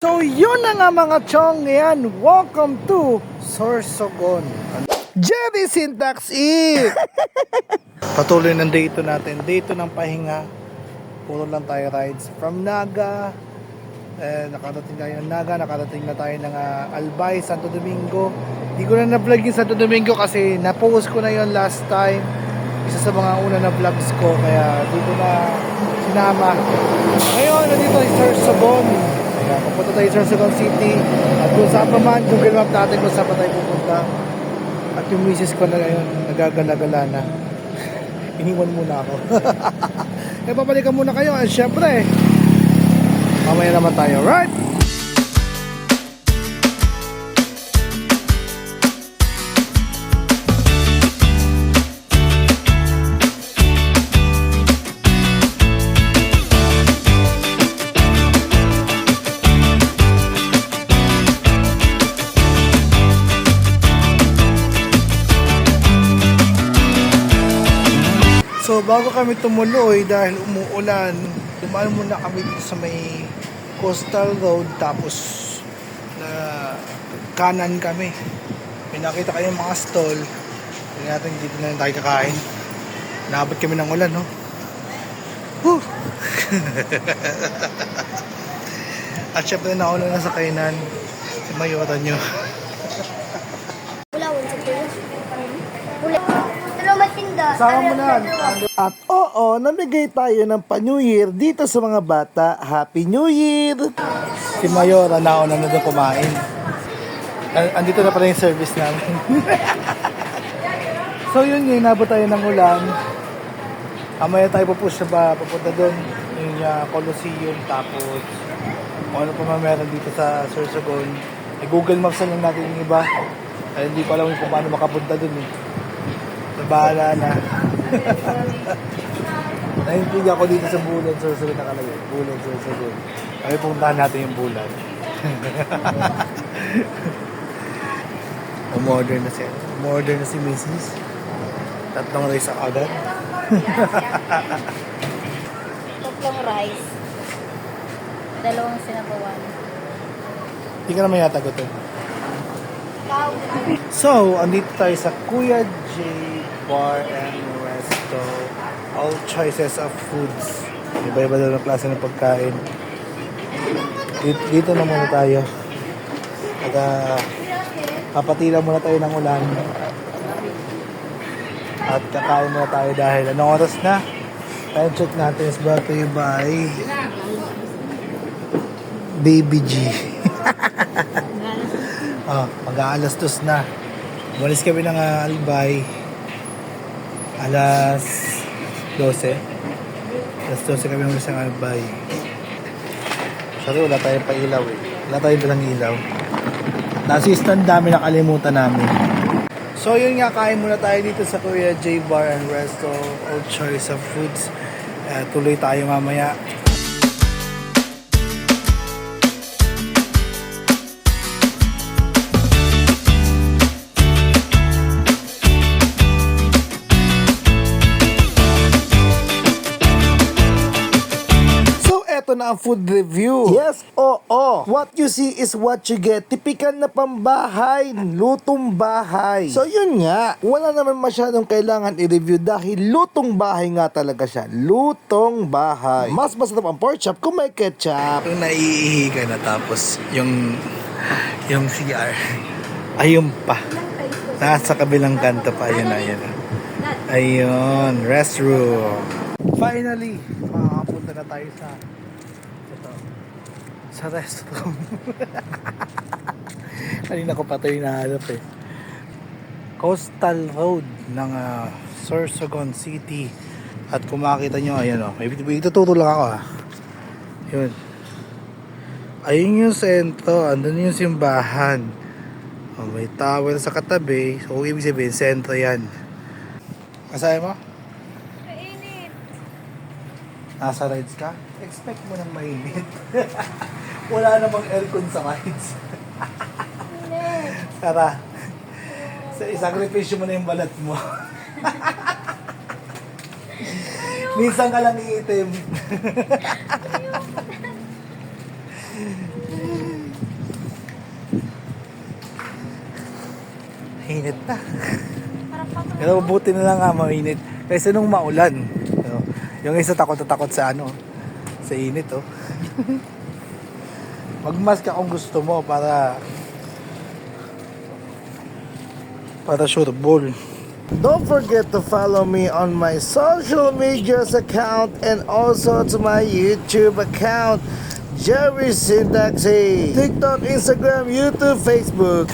So yun na nga mga chong, yan, welcome to Sorsogon. Jerry Syntax E! Patuloy ng day 2 natin, day 2 ng pahinga. Puro lang tayo rides from Naga. Nakarating tayo ng Naga, nakarating na tayo ng Albay, Santo Domingo. Hindi ko na na-vlog yung Santo Domingo kasi na-post ko na yon last time. Isa sa mga una na vlogs ko, kaya dito na sinama. Ngayon, nandito ay Sorsogon. Papunta tayo sa Sorsogon City. At kung saan pa man, Google Map natin kung saan pa tayo pupunta. At yung misis ko na ngayon, nagagala-gala na. Iniwan muna ako. Kaya papalikan muna kayo. At syempre, mamaya naman tayo, right? So bago kami tumuloy dahil umuulan, dumaan muna kami dito sa may coastal road, tapos na kanan kami. May nakita kayong mga stall. Hindi natin dito na tayo kakain. Naabot kami ng ulan, no? Whew! At syempre naulan na sa kainan si Mayora nyo. Sama mo na. At oo, namigay tayo ng pa-New Year dito sa mga bata. Happy New Year! Si Mayora nauna na doon kumain. Andito na pala yung service namin. So yun yung inabot tayo ng ulan. Amaya tayo pupunta doon. Yung Colosseum, tapos kung ano pa meron dito sa Sorsogon. Google Maps na lang natin yung iba. Ay, hindi ko alam kung paano makapunta doon eh. Bahala na. Nahintig ako dito sa Bulan, Sorsogon nakalagay. Bulan, Sorsogon. Ay, puntahan natin yung Bulan. Umorder na si Mrs. 3 rice agad. 3 rice. 2 sinabawan. Hindi ka naman yata gutom. So, andito tayo sa Kuya J Bar and Resto. All choices of foods. Iba-iba daw ng klase ng pagkain. Dito na muna tayo. At papatila muna tayo ng ulan. At kakain muna tayo dahil anong oras na? Time check natin is brought to you by Baby G. Mag-aalas 2 na. Umalis kami ng Albay. Alas 12. Alas 12 kami umalis ng Albay. Sorry, wala tayong pa-ilaw eh. Wala tayong dalang ilaw. Nasistan dami, nakalimutan namin. So yun nga, kain muna tayo dito sa Kuya J Bar and Resto. All choice of foods. Tuloy tayo mamaya. Na ang food review. Yes, oo. What you see is what you get. Tipikal na pambahay, lutong bahay. So yun nga, wala naman masyadong kailangan i-review dahil lutong bahay nga talaga siya. Lutong bahay. Mas masarap ang pork chop kung may ketchup. Kung naiihi ka na tapos yung CR, ayun pa. Nasa kabilang kanto pa. Ayun, restroom. Finally, makakapunta na tayo sa restroom. Kanina ko pa ito hinahanap eh. Coastal Road ng Sorsogon City. At kung makikita nyo, ayan o. May ituturo lang ako Yun. Ayun yung sentro. Andun yung simbahan. May tower sa katabi. So, ibig sabihin, sentro yan. Masaya mo? Mainit. Nasa rides ka? Expect mo ng mainit. Wala namang aircon sa rides. Tara. Isakripisyo mo na yung balat mo. Minsan ka lang iitim. Init na. Parang patuloy. Pero buti na lang nga mainit. Kasi nung maulan. So, yung isa takot na takot sa ano. Sa init oh. Magmask ka kung gusto mo para sure ball. Don't forget to follow me on my social medias account and also to my YouTube account, Jerry Syntaxi, TikTok, Instagram, YouTube, Facebook.